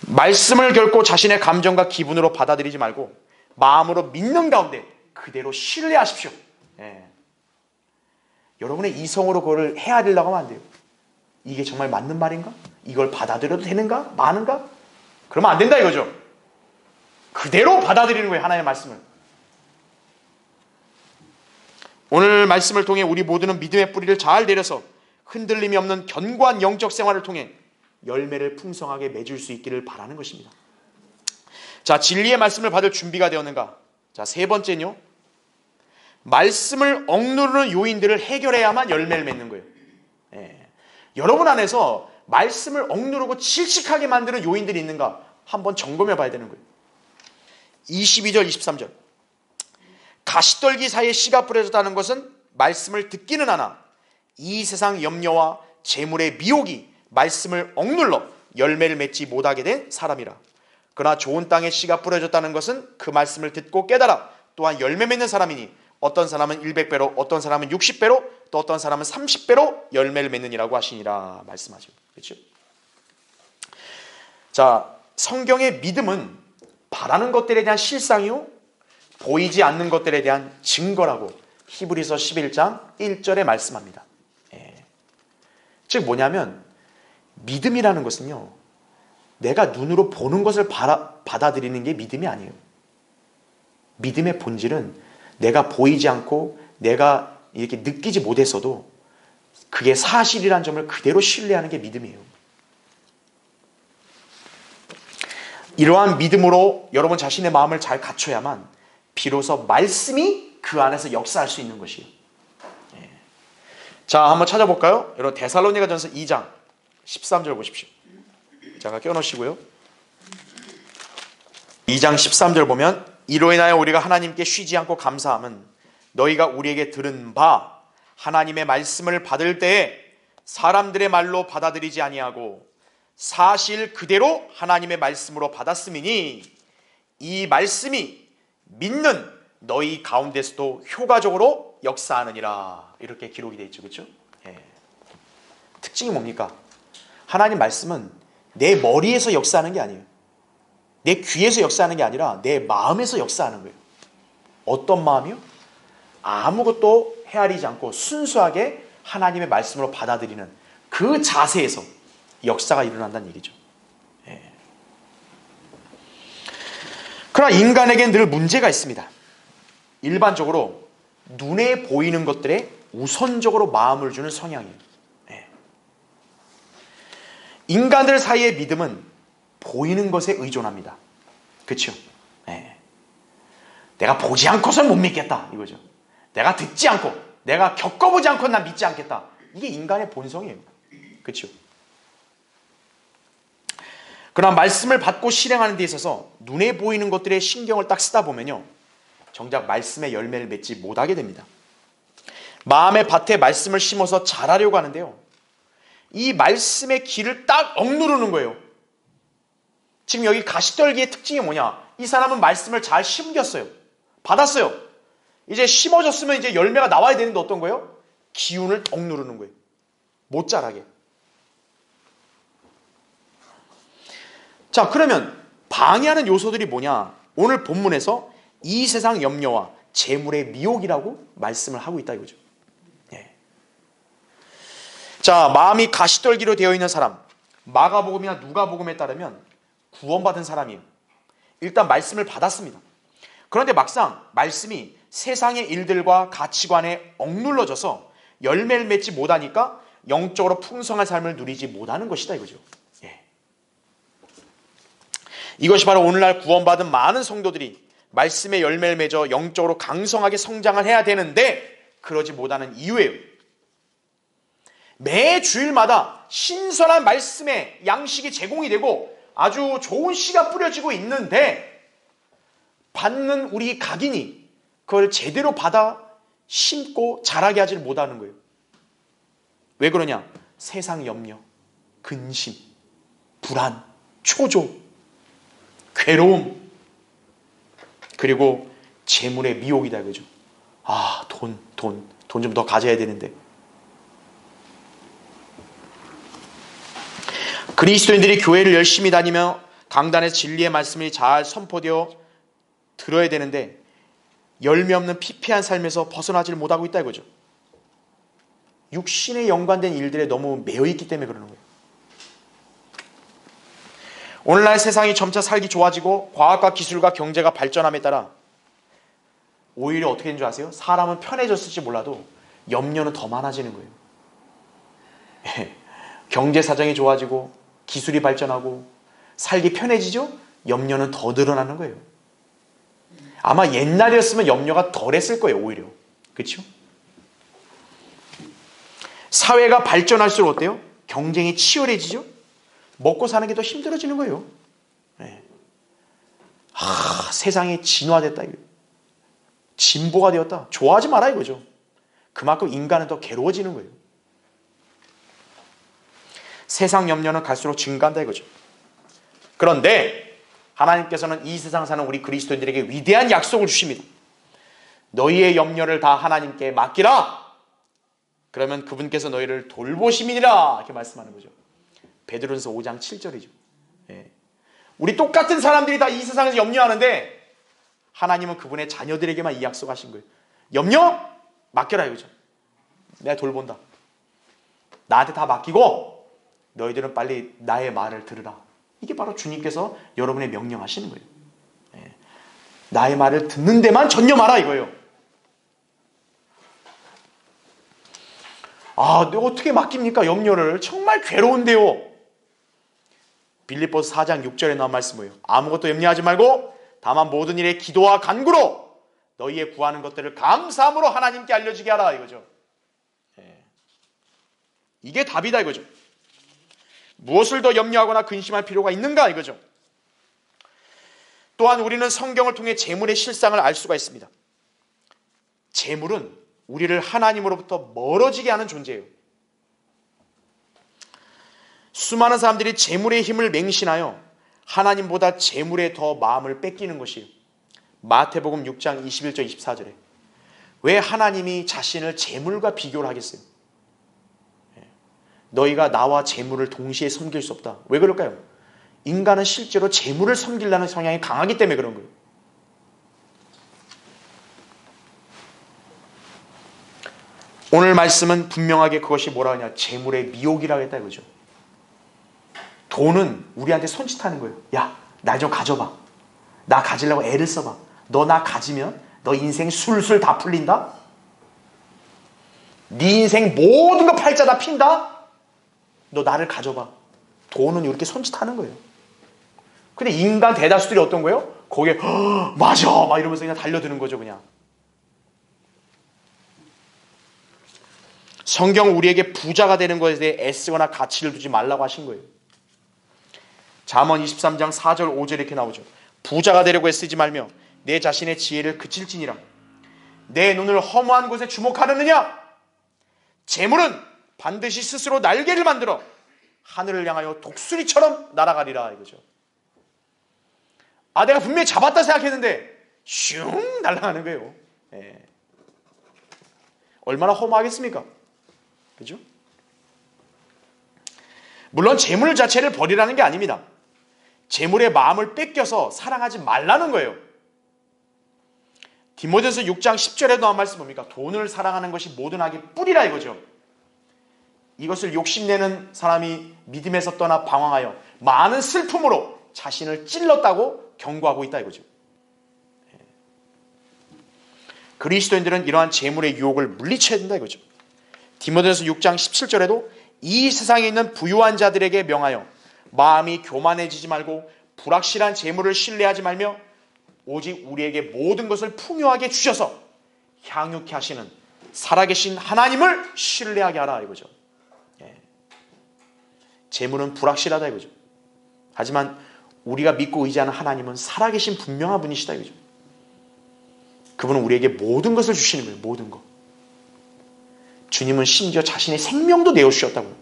말씀을 결코 자신의 감정과 기분으로 받아들이지 말고 마음으로 믿는 가운데 그대로 신뢰하십시오. 여러분의 이성으로 그걸 헤아리려고 하면 안 돼요. 이게 정말 맞는 말인가? 이걸 받아들여도 되는가? 많은가? 그러면 안 된다 이거죠. 그대로 받아들이는 거예요. 하나님의 말씀을. 오늘 말씀을 통해 우리 모두는 믿음의 뿌리를 잘 내려서 흔들림이 없는 견고한 영적 생활을 통해 열매를 풍성하게 맺을 수 있기를 바라는 것입니다. 자, 진리의 말씀을 받을 준비가 되었는가? 자, 세 번째는요. 말씀을 억누르는 요인들을 해결해야만 열매를 맺는 거예요. 여러분 안에서 말씀을 억누르고 질식하게 만드는 요인들이 있는가? 한번 점검해 봐야 되는 거예요. 22절, 23절. 가시떨기 사이에 씨가 뿌려졌다는 것은 말씀을 듣기는 하나 이 세상 염려와 재물의 미혹이 말씀을 억눌러 열매를 맺지 못하게 된 사람이라. 그러나 좋은 땅에 씨가 뿌려졌다는 것은 그 말씀을 듣고 깨달아 또한 열매 맺는 사람이니 어떤 사람은 100배로 어떤 사람은 60배로 또 어떤 사람은 30배로 열매를 맺느니라고 하시니라 말씀하죠. 그렇죠? 자, 성경의 믿음은 바라는 것들에 대한 실상이요 보이지 않는 것들에 대한 증거라고 히브리서 11장 1절에 말씀합니다. 즉 뭐냐면 믿음이라는 것은요 내가 눈으로 보는 것을 받아들이는 게 믿음이 아니에요. 믿음의 본질은 내가 보이지 않고 내가 이렇게 느끼지 못했어도 그게 사실이라는 점을 그대로 신뢰하는 게 믿음이에요. 이러한 믿음으로 여러분 자신의 마음을 잘 갖춰야만 비로소 말씀이 그 안에서 역사할 수 있는 것이에요. 자, 한번 찾아볼까요? 여러분 데살로니가전서 2장 13절 보십시오. 잠깐 껴놓으시고요. 2장 13절 보면 이로 인하여 우리가 하나님께 쉬지 않고 감사함은 너희가 우리에게 들은 바 하나님의 말씀을 받을 때에 사람들의 말로 받아들이지 아니하고 사실 그대로 하나님의 말씀으로 받았음이니 이 말씀이 믿는 너희 가운데서도 효과적으로 역사하느니라 이렇게 기록이 되어 있죠. 그렇죠? 특징이 뭡니까? 하나님 말씀은 내 머리에서 역사하는 게 아니에요. 내 귀에서 역사하는 게 아니라 내 마음에서 역사하는 거예요. 어떤 마음이요? 아무것도 헤아리지 않고 순수하게 하나님의 말씀으로 받아들이는 그 자세에서 역사가 일어난다는 얘기죠. 그러나 인간에겐 늘 문제가 있습니다. 일반적으로 눈에 보이는 것들에 우선적으로 마음을 주는 성향이에요. 인간들 사이의 믿음은 보이는 것에 의존합니다. 그렇죠? 내가 보지 않고서는 못 믿겠다 이거죠. 내가 듣지 않고 내가 겪어보지 않고는 난 믿지 않겠다. 이게 인간의 본성이에요. 그렇죠? 그러나 말씀을 받고 실행하는 데 있어서 눈에 보이는 것들에 신경을 딱 쓰다 보면요 정작 말씀의 열매를 맺지 못하게 됩니다. 마음의 밭에 말씀을 심어서 자라려고 하는데요. 이 말씀의 길을 딱 억누르는 거예요. 지금 여기 가시떨기의 특징이 뭐냐? 이 사람은 말씀을 잘 심겼어요. 받았어요. 이제 심어졌으면 이제 열매가 나와야 되는데 어떤 거예요? 기운을 억누르는 거예요. 못 자라게. 자, 그러면 방해하는 요소들이 뭐냐? 오늘 본문에서 이 세상 염려와 재물의 미혹이라고 말씀을 하고 있다 이거죠. 예. 자, 마음이 가시떨기로 되어 있는 사람, 마가복음이나 누가복음에 따르면 구원받은 사람이에요. 일단 말씀을 받았습니다. 그런데 막상 말씀이 세상의 일들과 가치관에 억눌러져서 열매를 맺지 못하니까 영적으로 풍성한 삶을 누리지 못하는 것이다 이거죠. 예. 이것이 바로 오늘날 구원받은 많은 성도들이 말씀의 열매를 맺어 영적으로 강성하게 성장을 해야 되는데 그러지 못하는 이유예요. 매 주일마다 신선한 말씀의 양식이 제공이 되고 아주 좋은 씨가 뿌려지고 있는데 받는 우리 각인이 그걸 제대로 받아 심고 자라게 하지 못하는 거예요. 왜 그러냐? 세상 염려, 근심, 불안, 초조, 괴로움, 그리고 재물의 미혹이다 이거죠. 아, 돈 좀 더 가져야 되는데. 그리스도인들이 교회를 열심히 다니며 강단에서 진리의 말씀이 잘 선포되어 들어야 되는데 열매 없는 피폐한 삶에서 벗어나질 못하고 있다 이거죠. 육신에 연관된 일들에 너무 매여 있기 때문에 그러는 거예요. 오늘날 세상이 점차 살기 좋아지고 과학과 기술과 경제가 발전함에 따라 오히려 어떻게 되는 줄 아세요? 사람은 편해졌을지 몰라도 염려는 더 많아지는 거예요. 경제 사정이 좋아지고 기술이 발전하고 살기 편해지죠? 염려는 더 늘어나는 거예요. 아마 옛날이었으면 염려가 덜했을 거예요. 오히려. 그렇죠? 사회가 발전할수록 어때요? 경쟁이 치열해지죠? 먹고 사는 게 더 힘들어지는 거예요. 네. 세상이 진화됐다. 진보가 되었다. 좋아하지 마라 이거죠. 그만큼 인간은 더 괴로워지는 거예요. 세상 염려는 갈수록 증가한다 이거죠. 그런데 하나님께서는 이 세상 사는 우리 그리스도인들에게 위대한 약속을 주십니다. 너희의 염려를 다 하나님께 맡기라. 그러면 그분께서 너희를 돌보심이니라 이렇게 말씀하는 거죠. 베드로전서 5장 7절이죠. 예. 우리 똑같은 사람들이 다 이 세상에서 염려하는데 하나님은 그분의 자녀들에게만 이 약속하신 거예요. 염려? 맡겨라 이거죠. 내가 돌본다. 나한테 다 맡기고 너희들은 빨리 나의 말을 들으라. 이게 바로 주님께서 여러분의 명령하시는 거예요. 예. 나의 말을 듣는 데만 전념하라 이거예요. 내가 어떻게 맡깁니까? 염려를. 정말 괴로운데요. 빌립보서 4장 6절에 나온 말씀 뭐예요? 아무것도 염려하지 말고 다만 모든 일에 기도와 간구로 너희의 구하는 것들을 감사함으로 하나님께 알려주게 하라 이거죠. 예. 이게 답이다 이거죠. 무엇을 더 염려하거나 근심할 필요가 있는가 이거죠. 또한 우리는 성경을 통해 재물의 실상을 알 수가 있습니다. 재물은 우리를 하나님으로부터 멀어지게 하는 존재예요. 수많은 사람들이 재물의 힘을 맹신하여 하나님보다 재물에 더 마음을 뺏기는 것이에요. 마태복음 6장 21절 24절에 왜 하나님이 자신을 재물과 비교를 하겠어요? 너희가 나와 재물을 동시에 섬길 수 없다. 왜 그럴까요? 인간은 실제로 재물을 섬기려는 성향이 강하기 때문에 그런 거예요. 오늘 말씀은 분명하게 그것이 뭐라 하냐? 재물의 미혹이라고 했다 이거죠. 돈은 우리한테 손짓하는 거예요. 야, 나 좀 가져봐. 나 가지려고 애를 써봐. 너 나 가지면 너 인생 술술 다 풀린다? 네 인생 모든 거 팔자 다 핀다? 너 나를 가져봐. 돈은 이렇게 손짓하는 거예요. 근데 인간 대다수들이 어떤 거예요? 거기에 맞아 막 이러면서 그냥 달려드는 거죠. 그냥. 성경은 우리에게 부자가 되는 것에 대해 애쓰거나 가치를 두지 말라고 하신 거예요. 잠언 23장 4절 5절 이렇게 나오죠. 부자가 되려고 애쓰지 말며 내 자신의 지혜를 그칠지니라. 내 눈을 허무한 곳에 주목하느냐? 재물은 반드시 스스로 날개를 만들어 하늘을 향하여 독수리처럼 날아가리라 이거죠. 내가 분명히 잡았다 생각했는데 슝 날아가는 거예요. 예. 얼마나 허무하겠습니까? 그죠? 물론 재물 자체를 버리라는 게 아닙니다. 재물의 마음을 뺏겨서 사랑하지 말라는 거예요. 디모데전서 6장 10절에도 나온 말씀 뭡니까? 돈을 사랑하는 것이 모든 악의 뿌리라 이거죠. 이것을 욕심내는 사람이 믿음에서 떠나 방황하여 많은 슬픔으로 자신을 찔렀다고 경고하고 있다 이거죠. 그리스도인들은 이러한 재물의 유혹을 물리쳐야 된다 이거죠. 디모데전서 6장 17절에도 이 세상에 있는 부유한 자들에게 명하여 마음이 교만해지지 말고 불확실한 재물을 신뢰하지 말며 오직 우리에게 모든 것을 풍요하게 주셔서 향유케 하시는 살아계신 하나님을 신뢰하게 하라 이거죠. 재물은 불확실하다 이거죠. 하지만 우리가 믿고 의지하는 하나님은 살아계신 분명한 분이시다 이거죠. 그분은 우리에게 모든 것을 주시는 거예요. 모든 것. 주님은 심지어 자신의 생명도 내어주셨다고요.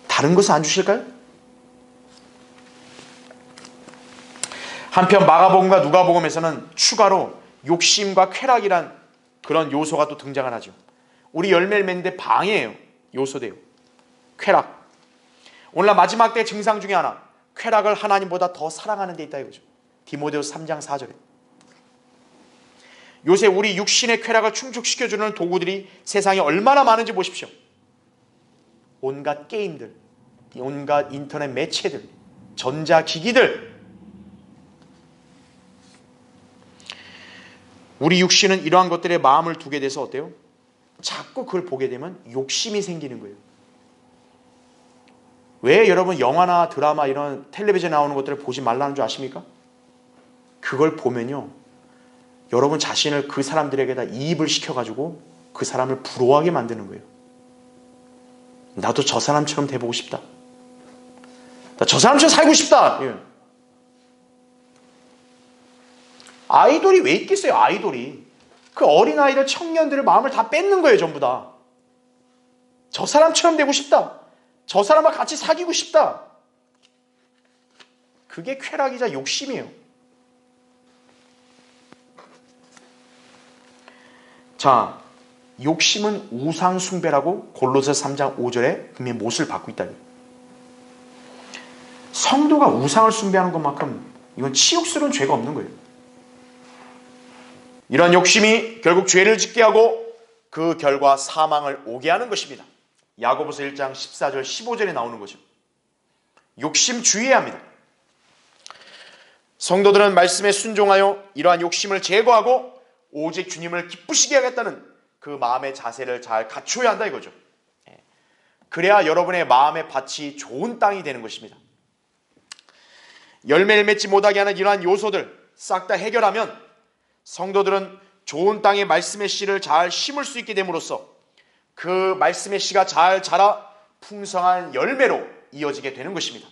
다른 것은 안 주실까요? 한편 마가복음과 누가복음에서는 추가로 욕심과 쾌락이란 그런 요소가 또 등장을 하죠. 우리 열매를 맺는데 방해예요. 요소돼요. 쾌락. 오늘날 마지막 때 증상 중에 하나, 쾌락을 하나님보다 더 사랑하는 데 있다 이거죠. 디모데후서 3장 4절에. 요새 우리 육신의 쾌락을 충족시켜주는 도구들이 세상에 얼마나 많은지 보십시오. 온갖 게임들, 온갖 인터넷 매체들, 전자기기들. 우리 육신은 이러한 것들에 마음을 두게 돼서 어때요? 자꾸 그걸 보게 되면 욕심이 생기는 거예요. 왜 여러분 영화나 드라마 이런 텔레비전에 나오는 것들을 보지 말라는 줄 아십니까? 그걸 보면요, 여러분 자신을 그 사람들에게다 이입을 시켜가지고 그 사람을 부러워하게 만드는 거예요. 나도 저 사람처럼 돼보고 싶다. 나 저 사람처럼 살고 싶다. 예. 아이돌이 왜 있겠어요? 아이돌이. 그 어린아이들, 청년들의 마음을 다 뺏는 거예요. 전부 다. 저 사람처럼 되고 싶다. 저 사람과 같이 사귀고 싶다. 그게 쾌락이자 욕심이에요. 자, 욕심은 우상 숭배라고 골로새서 3장 5절에 분명히 못을 받고 있다. 성도가 우상을 숭배하는 것만큼 이건 치욕스러운 죄가 없는 거예요. 이러한 욕심이 결국 죄를 짓게 하고 그 결과 사망을 오게 하는 것입니다. 야고보서 1장 14절 15절에 나오는 거죠. 욕심 주의해야 합니다. 성도들은 말씀에 순종하여 이러한 욕심을 제거하고 오직 주님을 기쁘시게 하겠다는 그 마음의 자세를 잘 갖춰야 한다 이거죠. 그래야 여러분의 마음의 밭이 좋은 땅이 되는 것입니다. 열매를 맺지 못하게 하는 이러한 요소들 싹 다 해결하면 성도들은 좋은 땅에 말씀의 씨를 잘 심을 수 있게 됨으로써 그 말씀의 씨가 잘 자라 풍성한 열매로 이어지게 되는 것입니다.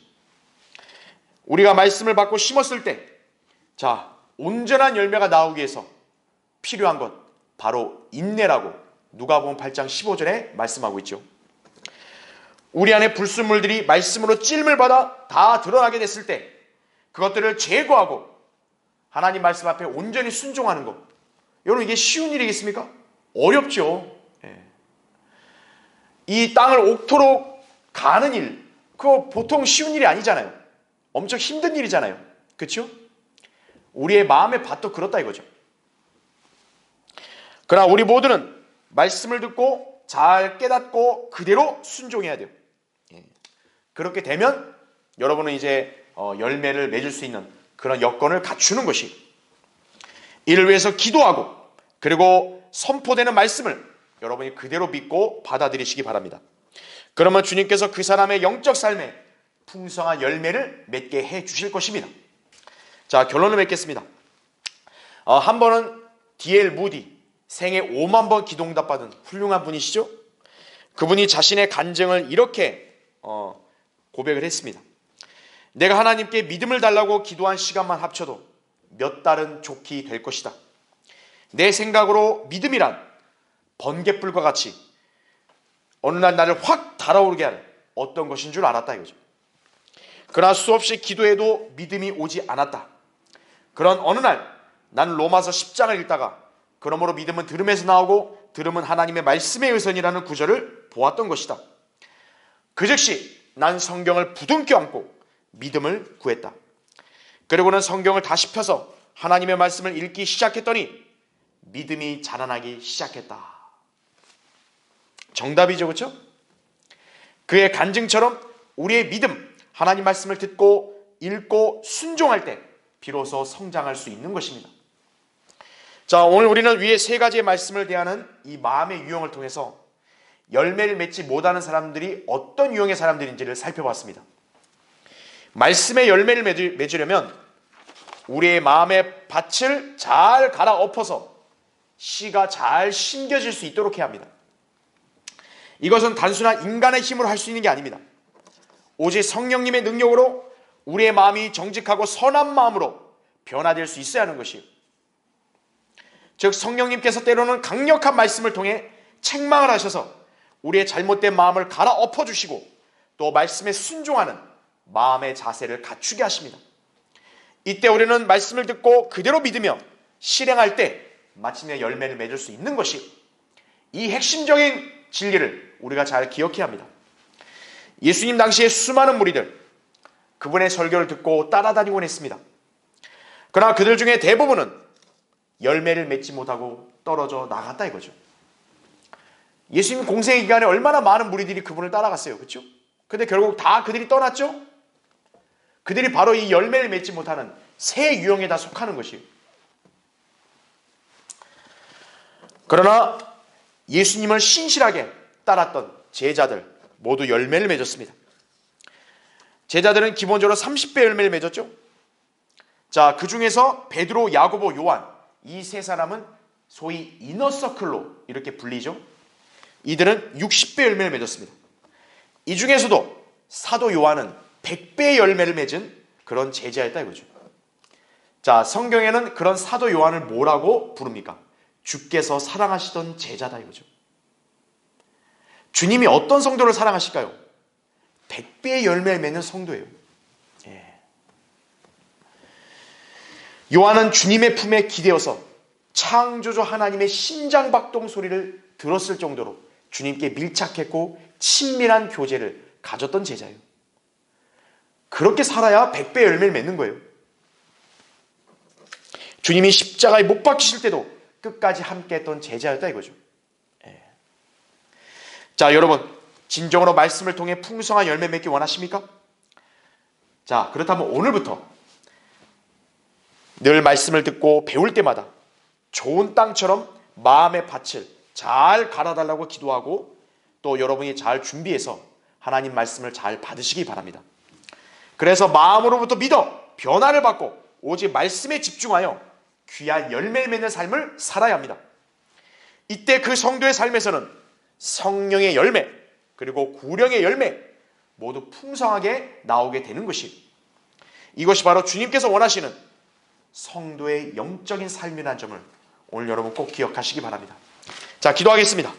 우리가 말씀을 받고 심었을 때, 온전한 열매가 나오기 위해서 필요한 것 바로 인내라고 누가복음 8장 15절에 말씀하고 있죠. 우리 안에 불순물들이 말씀으로 찔림을 받아 다 드러나게 됐을 때 그것들을 제거하고 하나님 말씀 앞에 온전히 순종하는 것. 여러분, 이게 쉬운 일이겠습니까? 어렵죠. 이 땅을 옥토록 가는 일, 그거 보통 쉬운 일이 아니잖아요. 엄청 힘든 일이잖아요. 그렇죠? 우리의 마음의 밭도 그렇다 이거죠. 그러나 우리 모두는 말씀을 듣고 잘 깨닫고 그대로 순종해야 돼요. 그렇게 되면 여러분은 이제 열매를 맺을 수 있는 그런 여건을 갖추는 것이, 이를 위해서 기도하고 그리고 선포되는 말씀을 여러분이 그대로 믿고 받아들이시기 바랍니다. 그러면 주님께서 그 사람의 영적 삶에 풍성한 열매를 맺게 해 주실 것입니다. 자, 결론을 맺겠습니다. 한 번은 D.L. 무디, 생애 5만 번 기도응답 받은 훌륭한 분이시죠. 그분이 자신의 간증을 이렇게 고백을 했습니다. 내가 하나님께 믿음을 달라고 기도한 시간만 합쳐도 몇 달은 좋게 될 것이다. 내 생각으로 믿음이란 번갯불과 같이 어느 날 나를 확 달아오르게 하는 어떤 것인 줄 알았다 이거죠. 그러나 수없이 기도해도 믿음이 오지 않았다. 그런 어느 날 나는 로마서 10장을 읽다가 그러므로 믿음은 들음에서 나오고 들음은 하나님의 말씀의 의선이라는 구절을 보았던 것이다. 그 즉시 난 성경을 부둥켜 안고 믿음을 구했다. 그리고는 성경을 다시 펴서 하나님의 말씀을 읽기 시작했더니 믿음이 자라나기 시작했다. 정답이죠, 그렇죠? 그의 간증처럼 우리의 믿음, 하나님 말씀을 듣고 읽고 순종할 때 비로소 성장할 수 있는 것입니다. 자, 오늘 우리는 위에 세 가지의 말씀을 대하는 이 마음의 유형을 통해서 열매를 맺지 못하는 사람들이 어떤 유형의 사람들인지를 살펴봤습니다. 말씀의 열매를 맺으려면 우리의 마음의 밭을 잘 갈아엎어서 씨가 잘 심겨질 수 있도록 해야 합니다. 이것은 단순한 인간의 힘으로 할 수 있는 게 아닙니다. 오직 성령님의 능력으로 우리의 마음이 정직하고 선한 마음으로 변화될 수 있어야 하는 것이에요. 즉 성령님께서 때로는 강력한 말씀을 통해 책망을 하셔서 우리의 잘못된 마음을 갈아엎어 주시고 또 말씀에 순종하는 마음의 자세를 갖추게 하십니다. 이때 우리는 말씀을 듣고 그대로 믿으며 실행할 때 마침내 열매를 맺을 수 있는 것이, 이 핵심적인 진리를 우리가 잘 기억해야 합니다. 예수님 당시에 수많은 무리들 그분의 설교를 듣고 따라다니곤 했습니다. 그러나 그들 중에 대부분은 열매를 맺지 못하고 떨어져 나갔다 이거죠. 예수님 공생의 기간에 얼마나 많은 무리들이 그분을 따라갔어요. 그렇죠? 근데 결국 다 그들이 떠났죠? 그들이 바로 이 열매를 맺지 못하는 새 유형에 다 속하는 것이에요. 그러나 예수님을 신실하게 따랐던 제자들 모두 열매를 맺었습니다. 제자들은 기본적으로 30배 열매를 맺었죠. 자, 그 중에서 베드로, 야고보, 요한 이 세 사람은 소위 이너서클로 이렇게 불리죠. 이들은 60배 열매를 맺었습니다. 이 중에서도 사도 요한은 100배의 열매를 맺은 그런 제자였다 이거죠. 자, 성경에는 그런 사도 요한을 뭐라고 부릅니까? 주께서 사랑하시던 제자다 이거죠. 주님이 어떤 성도를 사랑하실까요? 100배의 열매를 맺는 성도예요. 예. 요한은 주님의 품에 기대어서 창조주 하나님의 심장박동 소리를 들었을 정도로 주님께 밀착했고 친밀한 교제를 가졌던 제자예요. 그렇게 살아야 100배의 열매를 맺는 거예요. 주님이 십자가에 못 박히실 때도 끝까지 함께했던 제자였다 이거죠. 예. 자, 여러분 진정으로 말씀을 통해 풍성한 열매 맺기 원하십니까? 자, 그렇다면 오늘부터 늘 말씀을 듣고 배울 때마다 좋은 땅처럼 마음의 밭을 잘 갈아달라고 기도하고 또 여러분이 잘 준비해서 하나님 말씀을 잘 받으시기 바랍니다. 그래서 마음으로부터 믿어 변화를 받고 오직 말씀에 집중하여 귀한 열매를 맺는 삶을 살아야 합니다. 이때 그 성도의 삶에서는 성령의 열매 그리고 구령의 열매 모두 풍성하게 나오게 되는 것이, 이것이 바로 주님께서 원하시는 성도의 영적인 삶이라는 점을 오늘 여러분 꼭 기억하시기 바랍니다. 자, 기도하겠습니다.